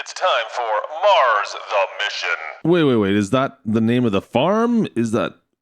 It's time for Mars the Mission. Wait. Is that the name of the farm?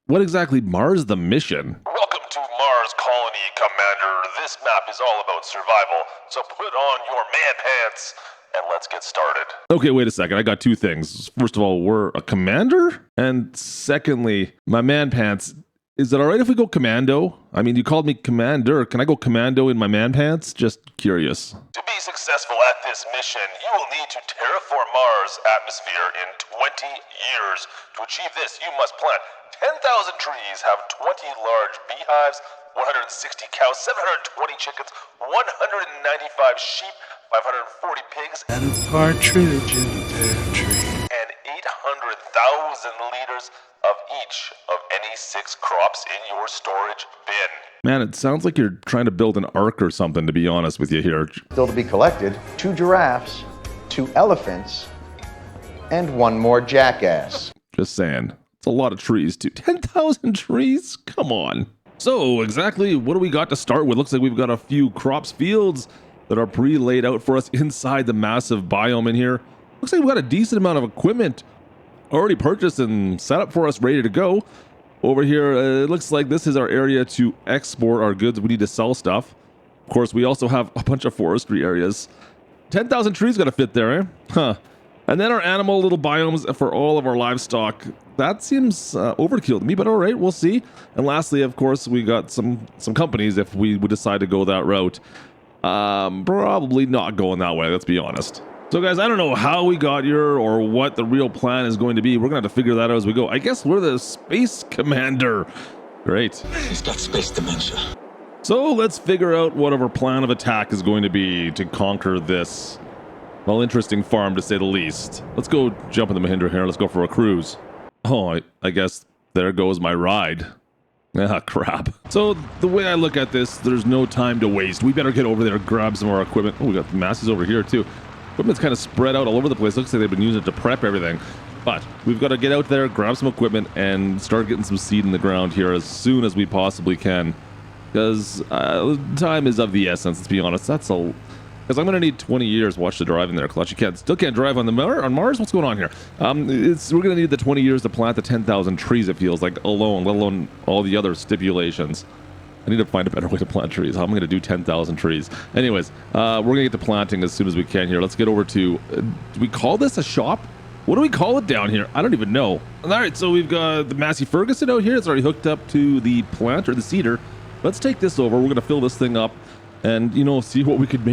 What exactly Mars the Mission? Welcome to Mars Colony, Commander. This map is all about survival, so put on your man pants and let's get started. Okay, wait a second. I got two things. First of all, we're a commander? And secondly, my man pants. Is it all right if we go commando? I mean, you called me commander. Can I go commando in my man pants? Just curious. To be successful at this mission, you will need to terraform Mars' atmosphere in 20 years. To achieve this, you must plant 10,000 trees, have 20 large beehives, 160 cows, 720 chickens, 195 sheep, 540 pigs, and a partridge in their tree, and 800,000 liters of each of any 6 crops in your storage bin. Man, it sounds like you're trying to build an ark or something, to be honest with you here. Still to be collected, 2 giraffes, 2 elephants, and 1 more jackass. Just saying. It's a lot of trees, too. 10,000 trees? Come on. So, exactly what do we got to start with? Looks like we've got a few crops fields that are pre-laid out for us inside the massive biome in here. Looks like we've got a decent amount of equipment already purchased and set up for us, ready to go. Over here, it looks like this is our area to export our goods. We need to sell stuff. Of course, we also have a bunch of forestry areas. 10,000 trees got to fit there, eh? Huh. And then our animal little biomes for all of our livestock. That seems overkill to me, but all right, we'll see. And lastly, of course, we got some companies if we would decide to go that route. Probably not going that way, let's be honest. So guys, I don't know how we got here or what the real plan is going to be. We're going to have to figure that out as we go. I guess we're the space commander. Great. He's got space dementia. So let's figure out what our plan of attack is going to be to conquer this, well, interesting farm to say the least. Let's go jump in the Mahindra here. Let's go for a cruise. Oh, I guess there goes my ride. Ah, crap. So the way I look at this, there's no time to waste. We better get over there, grab some of our equipment. Oh, we got the masses over here too. Equipment's kind of spread out all over the place. Looks like they've been using it to prep everything. But we've got to get out there, grab some equipment, and start getting some seed in the ground here as soon as we possibly can. Because time is of the essence, let's be honest. Because I'm going to need 20 years. Watch the drive in there, Klutch. You still can't drive on Mars? What's going on here? We're going to need the 20 years to plant the 10,000 trees, it feels like, alone, let alone all the other stipulations. I need to find a better way to plant trees. How am I going to do 10,000 trees? Anyways, we're going to get to planting as soon as we can here. Let's get over to... do we call this a shop? What do we call it down here? I don't even know. All right, so we've got the Massey Ferguson out here. It's already hooked up to the plant, or the seeder. Let's take this over. We're going to fill this thing up and, see what we could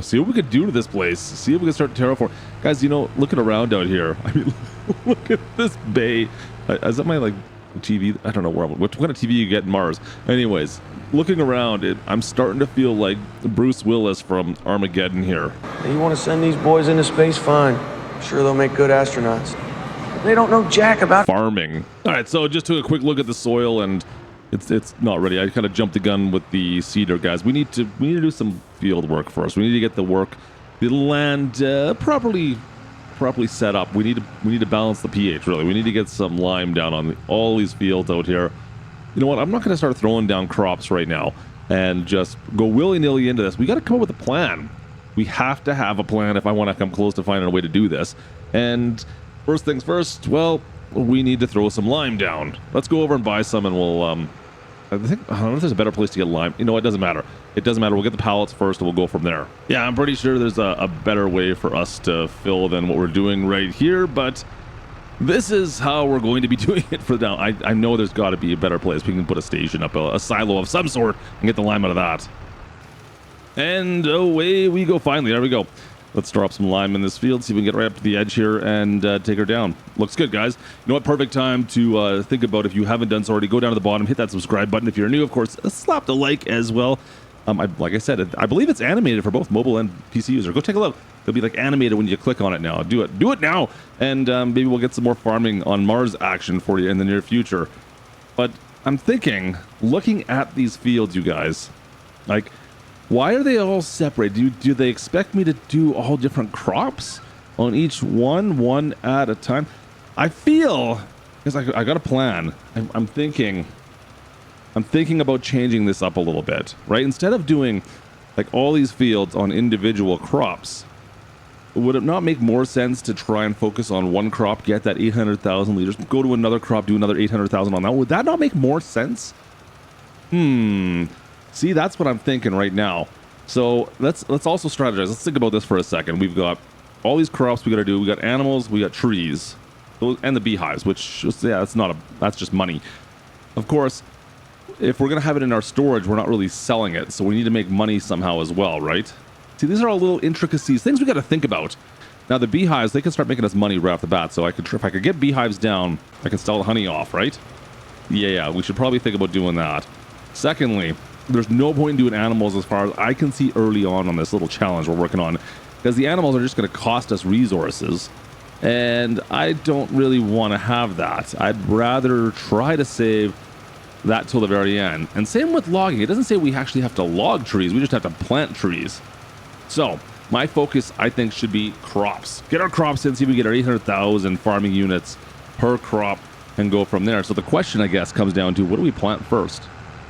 see what we could do to this place. See if we can start terraform. Guys, looking around out here. I mean, look at this bay. Is that my, TV? I don't know what kind of TV you get in Mars. Anyways, looking around it, I'm starting to feel like Bruce Willis from Armageddon here. You want to send these boys into space? Fine. I'm sure they'll make good astronauts. But they don't know jack about farming. All right, so just took a quick look at the soil, and it's not ready. I kind of jumped the gun with the seeder, guys. We need to do some field work first. We need to get the land properly set up. We need to balance the pH, really. We need to get some lime down on all these fields out here. You know what? I'm not going to start throwing down crops right now and just go willy-nilly into this. We got to come up with a plan. We have to have a plan if I want to come close to finding a way to do this. And first things first, well, we need to throw some lime down. Let's go over and buy some, and we'll I don't know if there's a better place to get lime. It doesn't matter. It doesn't matter. We'll get the pallets first and we'll go from there. Yeah, I'm pretty sure there's a better way for us to fill than what we're doing right here, but this is how we're going to be doing it for now. I know there's got to be a better place. We can put a station up, a silo of some sort, and get the lime out of that. And away we go finally. There we go. Let's throw up some lime in this field, see if we can get right up to the edge here and take her down. Looks good, guys. You know what? Perfect time to think about, if you haven't done so already, go down to the bottom, hit that subscribe button. If you're new, of course, slap the like as well. Like I said, I believe it's animated for both mobile and PC user. Go take a look. It'll be animated when you click on it now. Do it now. And maybe we'll get some more farming on Mars action for you in the near future. But I'm thinking, looking at these fields, you guys, why are they all separated? Do they expect me to do all different crops on each one at a time? I feel, because I got a plan. I'm thinking about changing this up a little bit, right? Instead of doing all these fields on individual crops, would it not make more sense to try and focus on one crop, get that 800,000 liters, go to another crop, do another 800,000 on that? Would that not make more sense? See, that's what I'm thinking right now. So let's also strategize. Let's think about this for a second. We've got all these crops we got to do. We got animals, we got trees, and the beehives, which that's just money. Of course, if we're gonna have it in our storage, we're not really selling it, so we need to make money somehow as well, right? See, these are all little intricacies, things we got to think about. Now the beehives, they can start making us money right off the bat. So if I could get beehives down, I can sell the honey off, right? Yeah, we should probably think about doing that. Secondly, there's no point in doing animals as far as I can see early on this little challenge we're working on, because the animals are just going to cost us resources, and I don't really want to have that. I'd rather try to save that till the very end. And same with logging. It doesn't say we actually have to log trees, we just have to plant trees. So my focus, I think, should be crops. Get our crops in, see if we get our 800,000 farming units per crop, and go from there. So the question, I guess, comes down to, what do we plant first?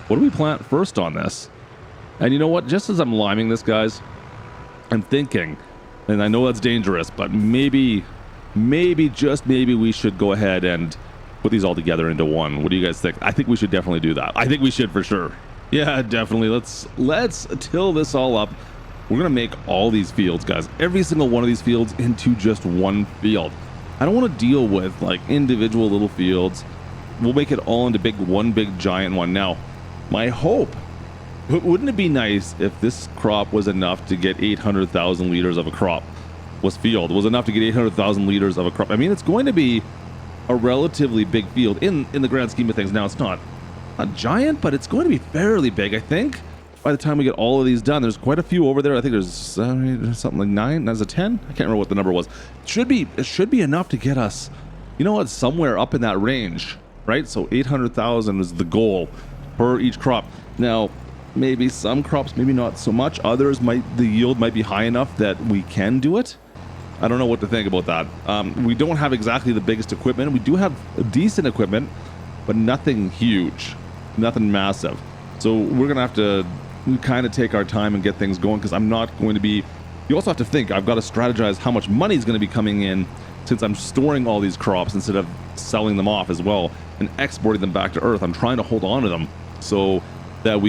What do we plant first on this? And you know what? Just as I'm liming this, guys, I'm thinking, and I know that's dangerous, but maybe, just maybe, we should go ahead and put these all together into one. What do you guys think? I think we should definitely do that. I think we should for sure. Yeah, definitely. Let's till this all up. We're gonna make all these fields, guys, every single one of these fields, into just one field. I don't want to deal with like individual little fields. We'll make it all into one big giant one. Now, my hope, wouldn't it be nice if this crop was enough to get 800,000 liters of a crop? Was enough to get 800,000 liters of a crop. I mean, it's going to be a relatively big field in the grand scheme of things. Now, it's not giant, but it's going to be fairly big, I think. By the time we get all of these done, there's quite a few over there. I think there's something like 9. That's a 10. I can't remember what the number was. It should be enough to get us, you know what, somewhere up in that range, right? So 800,000 is the goal per each crop. Now, maybe some crops, maybe not so much. Others the yield might be high enough that we can do it. I don't know what to think about that. We don't have exactly the biggest equipment. We do have decent equipment, but nothing huge, nothing massive. So we're gonna have to kind of take our time and get things going, because I'm not going to be. You also have to think, I've got to strategize how much money is going to be coming in, since I'm storing all these crops instead of selling them off as well and exporting them back to Earth. I'm trying to hold on to them so that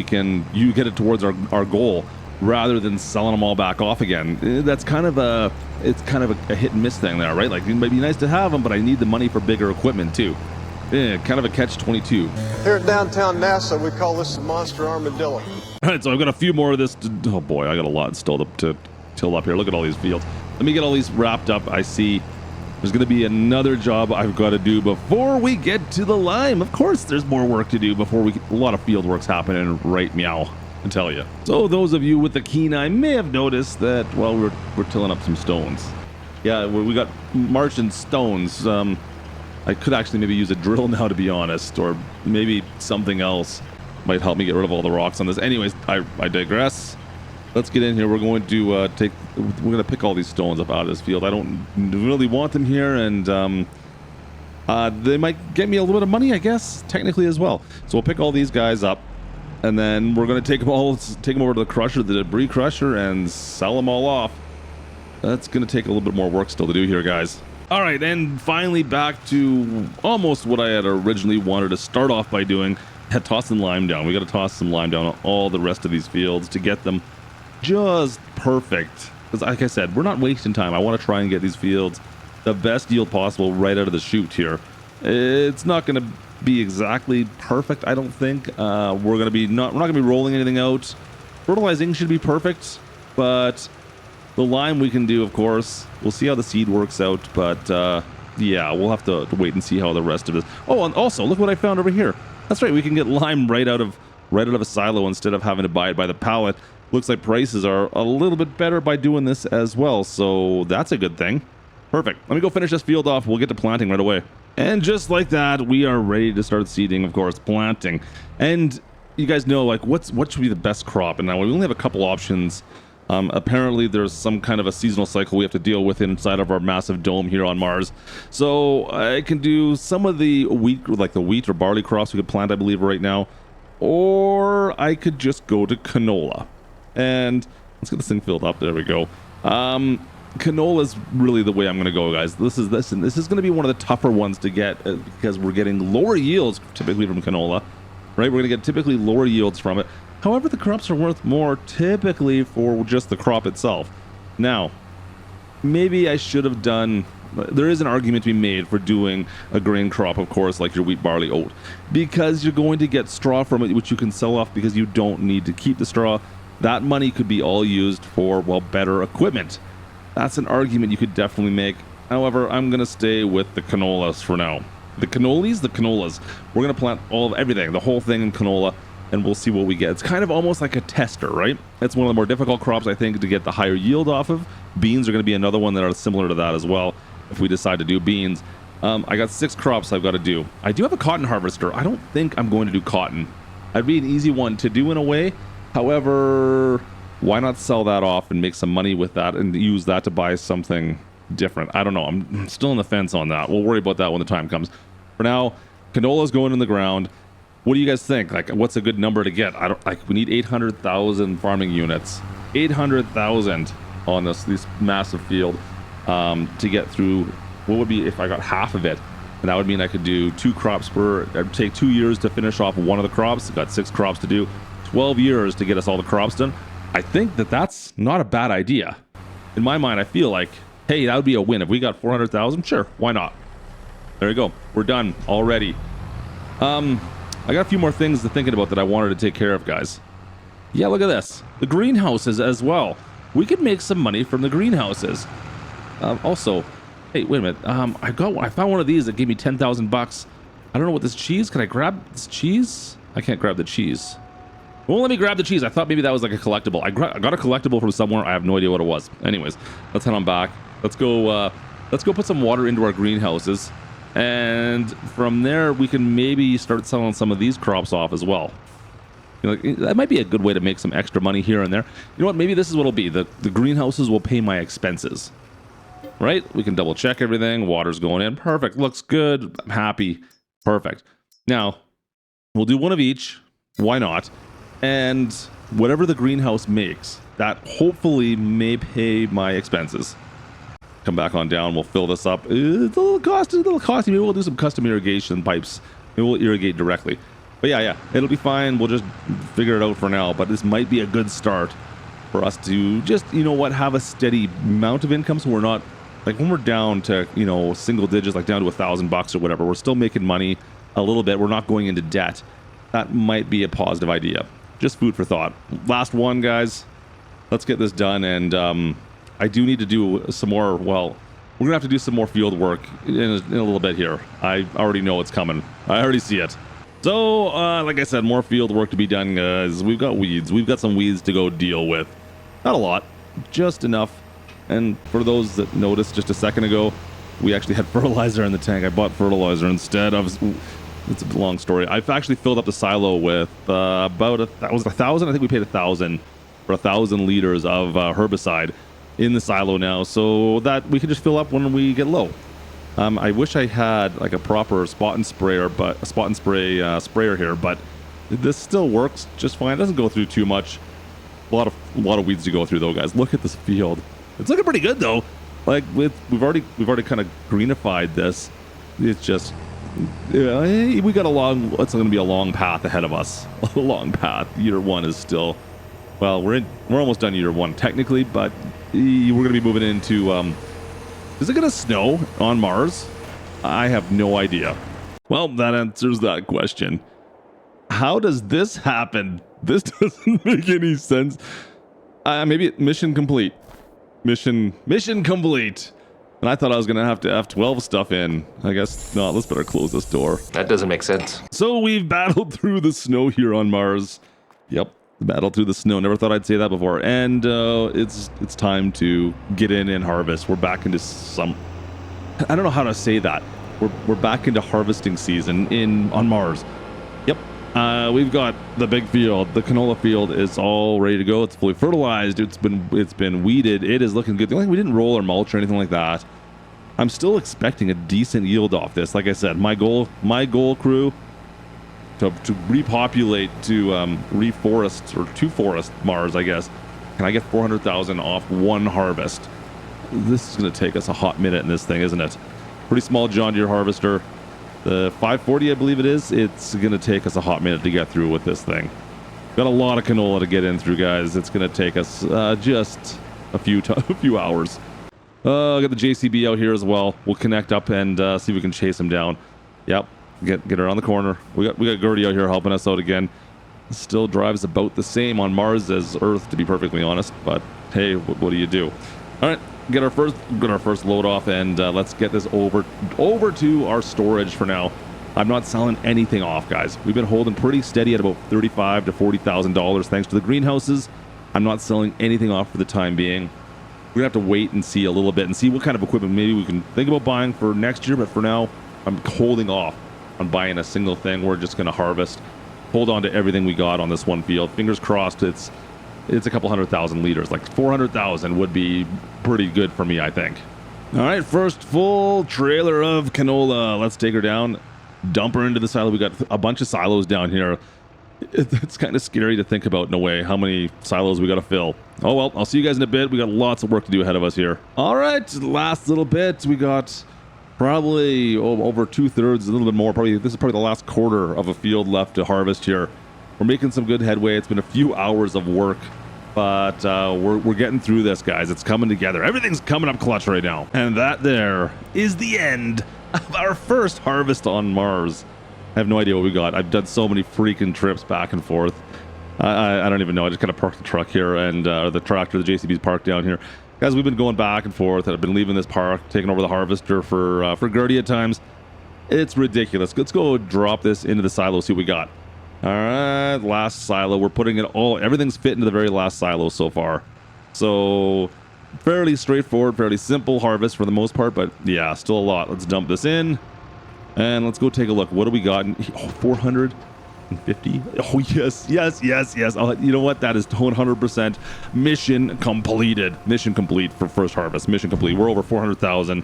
you get it towards our goal, rather than selling them all back off again. That's kind of a hit and miss thing there, right? Like, it might be nice to have them, but I need the money for bigger equipment too. Kind of a catch-22. Here at downtown NASA, we call this the monster armadillo. All right, so I've got a few more of this. Oh boy, I got a lot still to till up here. Look at all these fields. Let me get all these wrapped up. I see there's going to be another job I've got to do before we get to the lime. Of course, there's more work to do before a lot of field work's happening right meow, I tell you. So those of you with the keen eye may have noticed that, well, we're tilling up some stones. Yeah, we got Martian stones. I could actually maybe use a drill now, to be honest, or maybe something else might help me get rid of all the rocks on this. Anyways, I digress. Let's get in here. We're going to pick all these stones up out of this field. I don't really want them here, and they might get me a little bit of money, I guess, technically as well. So we'll pick all these guys up, and then we're going to take them over to the crusher, the debris crusher, and sell them all off. That's going to take a little bit more work still to do here, guys. All right, and finally back to almost what I had originally wanted to start off by doing. Had tossed some lime down. We got to toss some lime down on all the rest of these fields to get them just perfect. Because like I said, we're not wasting time. I want to try and get these fields the best yield possible right out of the chute here. It's not going to be exactly perfect, I don't think. We're not going to be rolling anything out. Fertilizing should be perfect, but the lime we can do, of course. We'll see how the seed works out, but yeah, we'll have to wait and see how the rest of this. Oh, and also, look what I found over here. That's right, we can get lime right out of a silo instead of having to buy it by the pallet. Looks like prices are a little bit better by doing this as well, so that's a good thing. Perfect. Let me go finish this field off. We'll get to planting right away. And just like that, we are ready to start seeding, of course, planting. And you guys know, like, what should be the best crop? And now we only have a couple options. Apparently there's some kind of a seasonal cycle we have to deal with inside of our massive dome here on Mars. So I can do some of the wheat, like the wheat or barley crops we could plant, I believe, right now. Or I could just go to canola. And let's get this thing filled up. There we go. canola is really the way I'm going to go, guys. This is going to be one of the tougher ones to get because we're getting lower yields typically from canola, right? We're going to get typically lower yields from it. However, the crops are worth more typically for just the crop itself. Now, maybe I should have done... There is an argument to be made for doing a grain crop, of course, like your wheat, barley, oat, because you're going to get straw from it, which you can sell off because you don't need to keep the straw. That money could be all used for, well, better equipment. That's an argument you could definitely make. However, I'm going to stay with the canolas for now. The canolas. We're going to plant all of everything, the whole thing in canola, and we'll see what we get. It's kind of almost like a tester, right? It's one of the more difficult crops, I think, to get the higher yield off of. Beans are going to be another one that are similar to that as well, if we decide to do beans. I got 6 crops I've got to do. I do have a cotton harvester. I don't think I'm going to do cotton. That'd be an easy one to do in a way. However, why not sell that off and make some money with that and use that to buy something different? I don't know. I'm still on the fence on that. We'll worry about that when the time comes. For now, canola's going in the ground. What do you guys think? Like, what's a good number to get? We need 800,000 farming units. 800,000 on this massive field to get through. What would be if I got half of it? And that would mean I could do 2 crops per... It would take 2 years to finish off one of the crops. Got 6 crops to do. 12 years to get us all the crops done. I think that's not a bad idea. In my mind, I feel like, hey, that would be a win. If we got 400,000, sure, why not? There you go. We're done already. I got a few more things to thinking about that I wanted to take care of, guys. Yeah, look at this. The greenhouses as well. We could make some money from the greenhouses. Also, hey, wait a minute. I found one of these that gave me 10,000 bucks. I don't know what this cheese. Can I grab this cheese? I can't grab the cheese. Well, let me grab the cheese. I thought maybe that was like a collectible. I got a collectible from somewhere. I have no idea what it was. Anyways, let's head on back. Let's go put some water into our greenhouses. And from there, we can maybe start selling some of these crops off as well. You know, that might be a good way to make some extra money here and there. You know what? Maybe this is what it'll be. The greenhouses will pay my expenses. Right? We can double check everything. Water's going in. Perfect. Looks good. I'm happy. Perfect. Now, we'll do one of each. Why not? And whatever the greenhouse makes, that hopefully may pay my expenses. Come back on down. We'll fill this up. It's a little costly. Maybe we'll do some custom irrigation pipes. Maybe we'll irrigate directly. But yeah, it'll be fine. We'll just figure it out for now. But this might be a good start for us to just, you know what, have a steady amount of income. So we're not, like when we're down to, you know, single digits, like down to $1,000 or whatever, we're still making money a little bit. We're not going into debt. That might be a positive idea. Just food for thought. Last one, guys. Let's get this done. And I do need to do some more, well, we're going to have to do some more field work in a little bit here. I already know it's coming. I already see it. So, like I said, more field work to be done, guys. We've got weeds. We've got some weeds to go deal with. Not a lot. Just enough. And for those that noticed just a second ago, we actually had fertilizer in the tank. I bought fertilizer instead of... It's a long story. I've actually filled up the silo with about 1,000. I think we paid 1,000 for 1,000 liters of herbicide in the silo now, so that we can just fill up when we get low. I wish I had like a proper spot and spray sprayer here, but this still works just fine. It doesn't go through too much. A lot of weeds to go through though, guys. Look at this field. It's looking pretty good though. Like we've already kind of greenified this. It's just. We got it's going to be a long path ahead of us. A long path. Year 1 is still, well, we're almost done year 1 technically, but we're going to be moving into, is it going to snow on Mars? I have no idea. Well, that answers that question. How does this happen? This doesn't make any sense. Maybe mission complete. Mission complete. And I thought I was going to have F12 stuff in. I guess not. Let's better close this door. That doesn't make sense. So we've battled through the snow here on Mars. Yep, battled through the snow. Never thought I'd say that before. And it's time to get in and harvest. We're back into some... I don't know how to say that. We're back into harvesting season on Mars. Yep. We've got the big field. The canola field is all ready to go. It's fully fertilized. It's been weeded. It is looking good. The only thing, we didn't roll or mulch or anything like that. I'm still expecting a decent yield off this. Like I said, my goal crew to repopulate, to reforest, or to forest Mars, I guess. Can I get 400,000 off one harvest? this is going to take us a hot minute in this thing, isn't it? Pretty small John Deere harvester. The 540, I believe it is. It's going to take us a hot minute to get through with this thing. Got a lot of canola to get in through, guys. It's going to take us just a few hours. Got the JCB out here as well. We'll connect up and see if we can chase him down. Yep, get around the corner. We got Gertie out here helping us out again. Still drives about the same on Mars as Earth, to be perfectly honest. But hey, what do you do? All right, get our first load off, and let's get this over to our storage for now. I'm not selling anything off, guys. We've been holding pretty steady at about $35,000 to $40,000 thanks to the greenhouses. I'm not selling anything off for the time being. We're gonna have to wait and see a little bit and see what kind of equipment maybe we can think about buying for next year. But for now, I'm holding off on buying a single thing. We're just gonna harvest, hold on to everything we got on this one field. Fingers crossed. It's a couple 100,000 liters. Like 400,000 would be pretty good for me, I think. All right, first full trailer of canola. Let's take her down, dump her into the silo. We got a bunch of silos down here. It's kind of scary to think about in a way how many silos we got to fill. Oh well, I'll see you guys in a bit. We got lots of work to do ahead of us here. All right, last little bit. We got probably over 2/3, a little bit more. This is probably the last quarter of a field left to harvest here. We're making some good headway. It's been a few hours of work, but we're getting through this, guys. It's coming together. Everything's coming up clutch right now. And that there is the end of our first harvest on Mars. I have no idea what we got. I've done so many freaking trips back and forth. I don't even know. I just kind of parked the truck here and the tractor, the JCB's parked down here. Guys, we've been going back and forth. I've been leaving this park, taking over the harvester for Gertie at times. It's ridiculous. Let's go drop this into the silo, see what we got. All right, last silo. We're putting it all, everything's fit into the very last silo so far. So fairly straightforward, fairly simple harvest for the most part, but yeah, still a lot. Let's dump this in. And let's go take a look. What do we got? 450. Oh, yes. You know what? That is 100% mission completed. Mission complete for first harvest. Mission complete. We're over 400,000.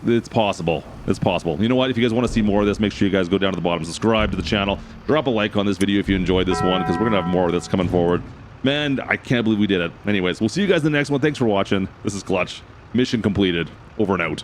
It's possible. It's possible. You know what? If you guys want to see more of this, make sure you guys go down to the bottom, subscribe to the channel, drop a like on this video if you enjoyed this one, because we're going to have more that's coming forward. Man, I can't believe we did it. Anyways, we'll see you guys in the next one. Thanks for watching. This is Klutch. Mission completed. Over and out.